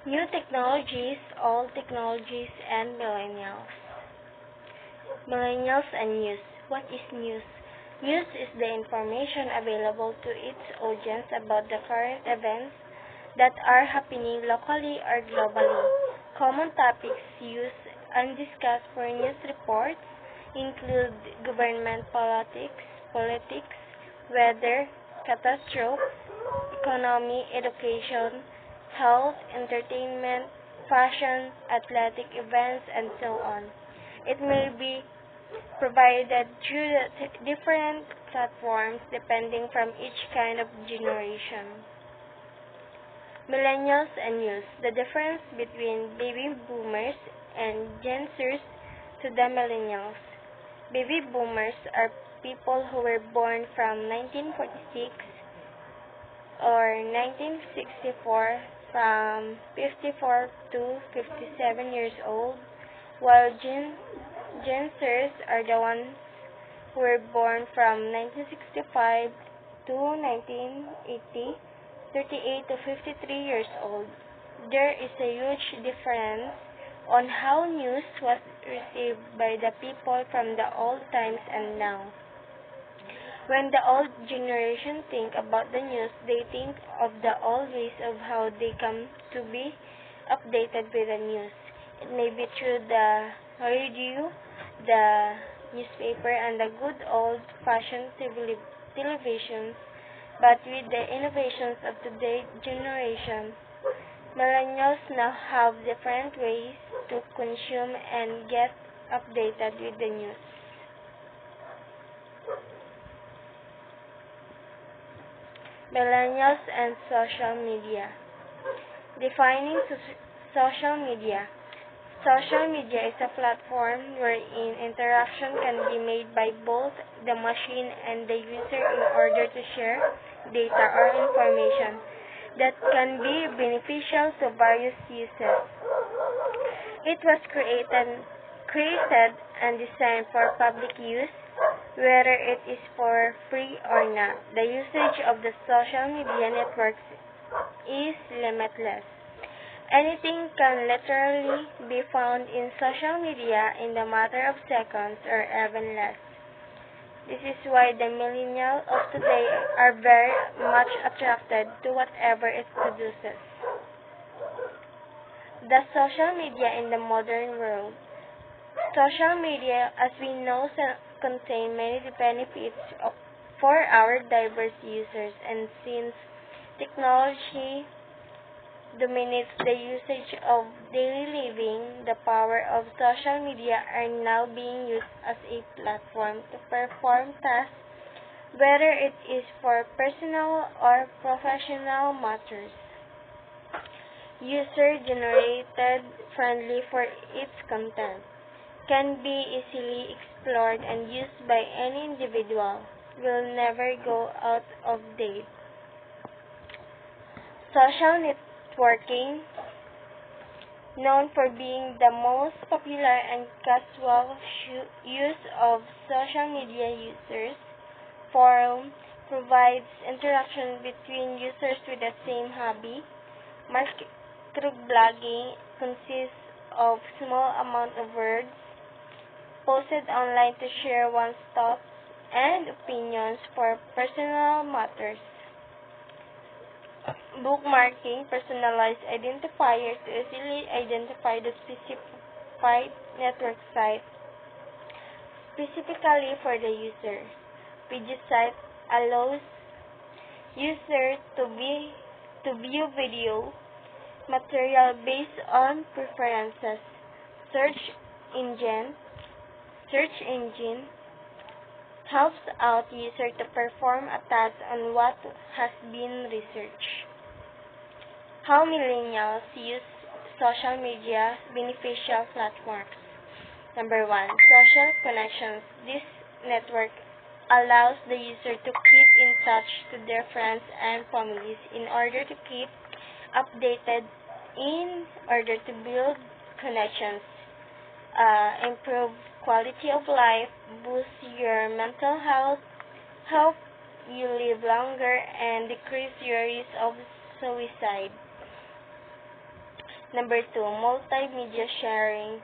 New technologies, old technologies, and millennials. Millennials and news. What is news? News is the information available to its audience about the current events that are happening locally or globally. Common topics used and discussed for news reports include government politics, weather, catastrophes, economy, education, health, entertainment, fashion, athletic events, and so on. It may be provided through different platforms depending from each kind of generation. Millennials and news. The difference between baby boomers and Gen Zers to the millennials. Baby boomers are people who were born from 1946 or 1964, from 54 to 57 years old, while Gen Zers are the ones who were born from 1965 to 1980, 38 to 53 years old. There is a huge difference on how news was received by the people from the old times and now. When the old generation think about the news, they think of the old ways of how they come to be updated with the news. It may be through the radio, the newspaper, and the good old-fashioned televisions, but with the innovations of today's generation, millennials now have different ways to consume and get updated with the news. Millennials and social media. Defining social media. Social media is a platform wherein interaction can be made by both the machine and the user in order to share data or information that can be beneficial to various users. It was created and designed for public use, whether it is for free or not. The usage of the social media networks is limitless. Anything can literally be found in social media in the matter of seconds or even less. This is why the millennials of today are very much attracted to whatever it produces. The social media in the modern world. Social media, as we know, contain many benefits for our diverse users, and since technology dominates the usage of daily living, the power of social media are now being used as a platform to perform tasks, whether it is for personal or professional matters. User-generated, friendly for its content, can be easily explored and used by any individual, will never go out of date. Social networking, known for being the most popular and casual use of social media users, forum provides interaction between users with the same hobby. Microblogging consists of small amount of words posted online to share one's thoughts and opinions for personal matters. Bookmarking, personalized identifier to easily identify the specified network site specifically for the user. Video site allows users to view video material based on preferences. Search engine helps out user to perform a task on what has been researched. How millennials use social media beneficial platforms. Number 1, social connections. This network allows the user to keep in touch to their friends and families in order to keep updated, in order to build connections, improve quality of life, boost your mental health, help you live longer, and decrease your risk of suicide. Number 2, multimedia sharing.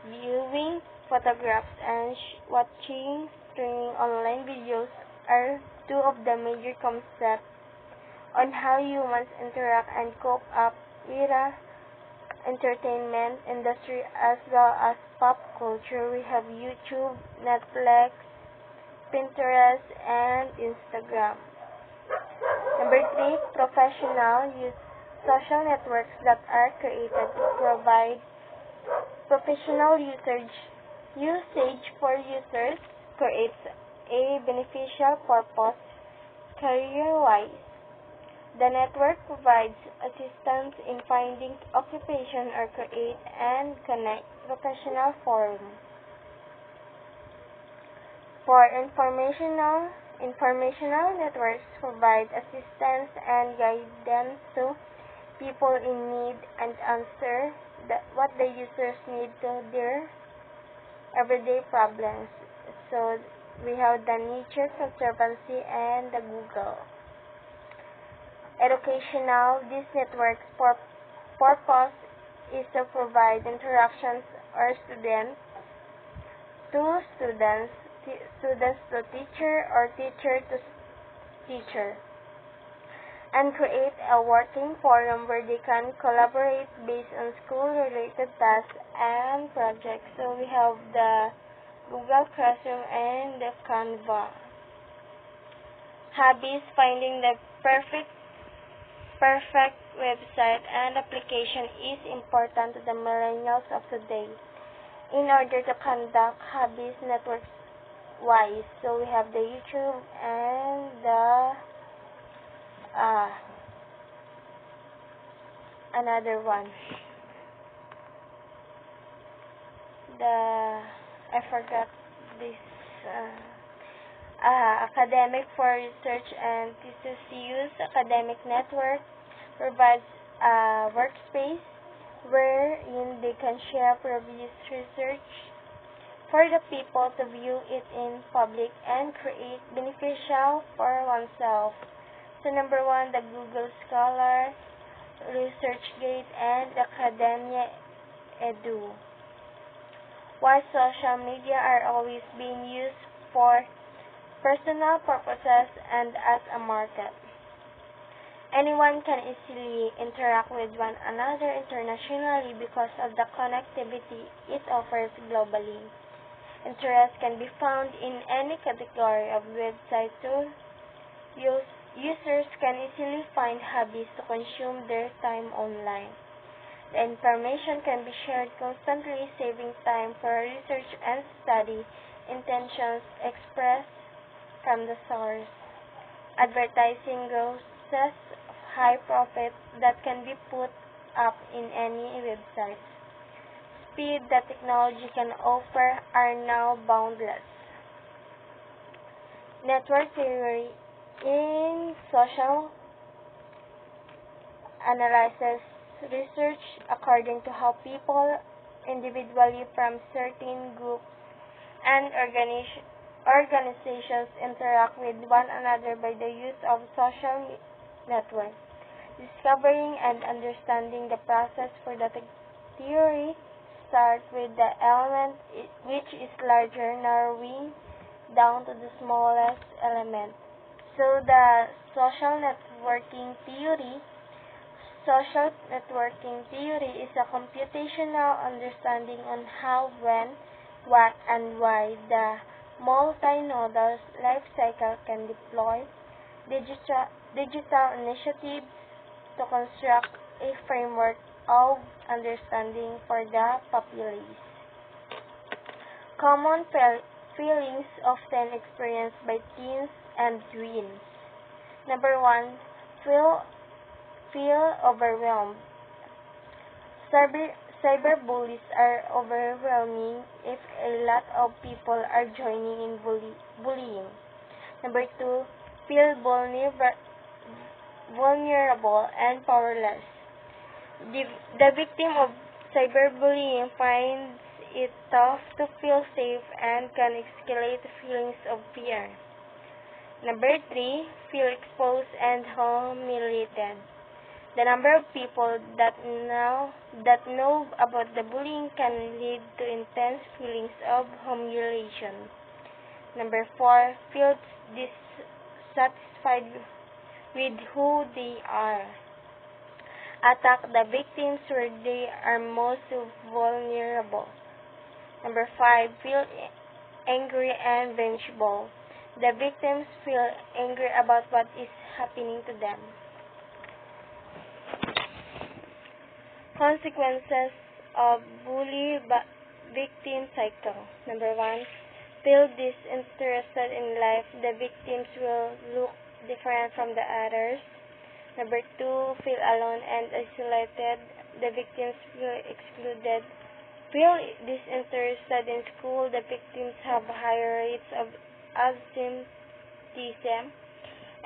Viewing photographs and watching streaming online videos are two of the major concepts on how humans interact and cope up with the entertainment industry as well as pop culture. We have YouTube, Netflix, Pinterest, and Instagram. Number 3, professional use social networks that are created to provide professional usage for users creates a beneficial purpose career-wise. The network provides assistance in finding occupation or create and connect professional forums. For informational networks provide assistance and guidance to people in need and answer what the users need to their everyday problems. So we have the Nature Conservancy and the Google. Educational, these networks' purpose is to provide interactions or students to teacher or teacher to teacher, and create a working forum where they can collaborate based on school-related tasks and projects. So we have the Google Classroom and the Canva. Hobbies, finding the perfect website and application is important to the millennials of today in order to conduct hobbies networks wise. So we have the YouTube and the another one. I forgot this academic for research and thesis use. Academic network provides a workspace wherein they can share previous research for the people to view it in public and create beneficial for oneself. So number 1, the Google Scholar, ResearchGate, and Academia Edu. While social media are always being used for personal purposes and as a market, anyone can easily interact with one another internationally because of the connectivity it offers globally. Interest can be found in any category of website, so users can easily find hobbies to consume their time online. The information can be shared constantly, saving time for research and study. Intentions expressed from the source. Advertising grosses high profit that can be put up in any website. Speed that technology can offer are now boundless. Network theory in social analysis research according to how people individually from certain groups and organizations interact with one another by the use of social networks. Discovering and understanding the process for the theory starts with the element which is larger, narrowing down to the smallest element. So the social networking theory is a computational understanding on how, when, what, and why the multinodal life cycle can deploy digital initiatives to construct a framework of understanding for the populace. Common feelings often experienced by teens and tweens. Number 1, feel overwhelmed. Cyberbullies are overwhelming if a lot of people are joining in bullying. Number 2, feel vulnerable and powerless. The victim of cyberbullying finds it tough to feel safe and can escalate feelings of fear. Number 3, feel exposed and humiliated. The number of people that know about the bullying can lead to intense feelings of humiliation. Number 4, feel dissatisfied with who they are. Attack the victims where they are most vulnerable. Number 5, feel angry and vengeful. The victims feel angry about what is happening to them. Consequences of bully victim cycle. Number 1, feel disinterested in life. The victims will look different from the others. Number 2, feel alone and isolated. The victims feel excluded. Feel disinterested in school. The victims have higher rates of absenteeism.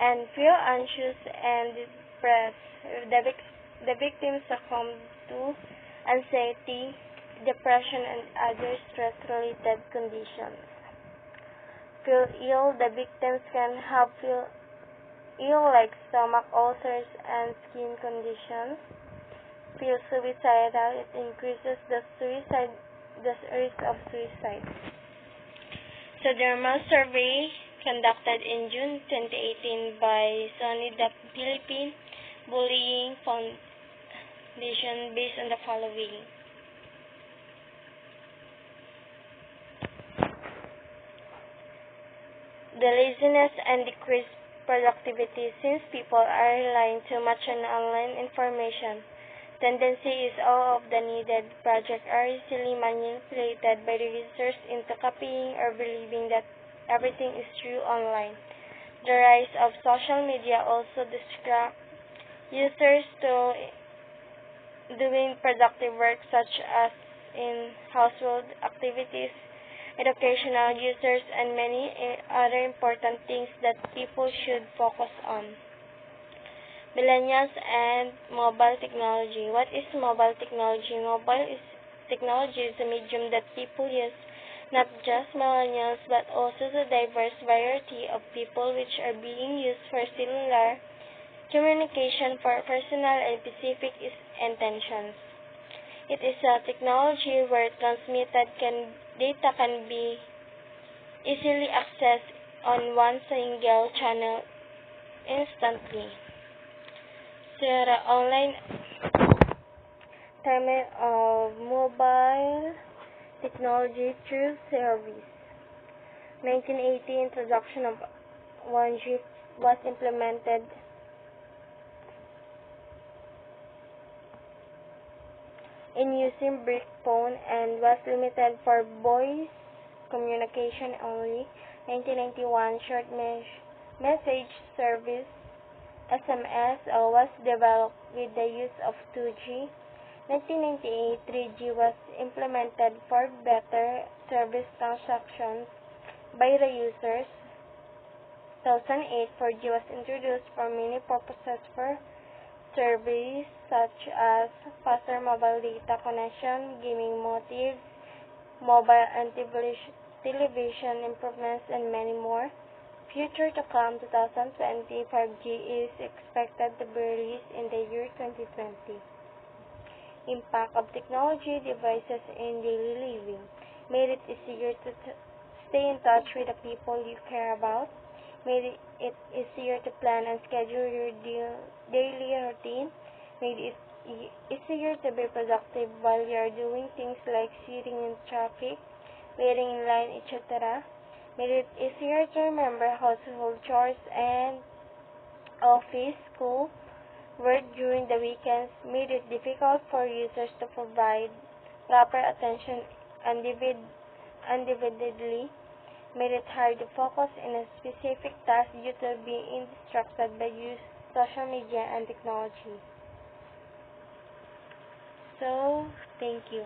And feel anxious and depressed. The victims succumb to anxiety, depression, and other stress-related conditions. Feel ill. The victims can have feel ill like stomach ulcers and skin conditions. Feel suicidal. It increases the risk of suicide. So there was a survey conducted in June 2018 by Sony the Philippine Bullying Foundation based on the following. The laziness and decreased productivity. Since people are relying too much on online information, tendency is all of the needed projects are easily manipulated by the users into copying or believing that everything is true online. The rise of social media also distracts users to doing productive work such as in household activities, educational users, and many other important things that people should focus on. Millennials and mobile technology. What is mobile technology? Technology is a medium that people use, not just millennials, but also the diverse variety of people which are being used for cellular communication for personal and specific intentions. It is a technology where transmitted data can be easily accessed on one single channel instantly. So the online term of mobile technology through service. 1980 introduction of 1G was implemented in using brick phone and was limited for voice communication only. 1991 short message service SMS was developed with the use of 2G. 1998 3G was implemented for better service transactions by the users. 2008 4G was introduced for many purposes for service such as faster mobile data connection, gaming motives, mobile and television improvements, and many more. Future to come, 2020, 5G is expected to be released in the year 2020. Impact of technology devices in daily living. Made it easier to stay in touch with the people you care about. Made it easier to plan and schedule your daily routine. Made it easier to be productive while you are doing things like sitting in traffic, waiting in line, etc. Made it easier to remember household chores and office, school, work during the weekends. Made it difficult for users to provide proper attention undividedly. Made it hard to focus in a specific task due to being distracted by social media and technology. So, thank you.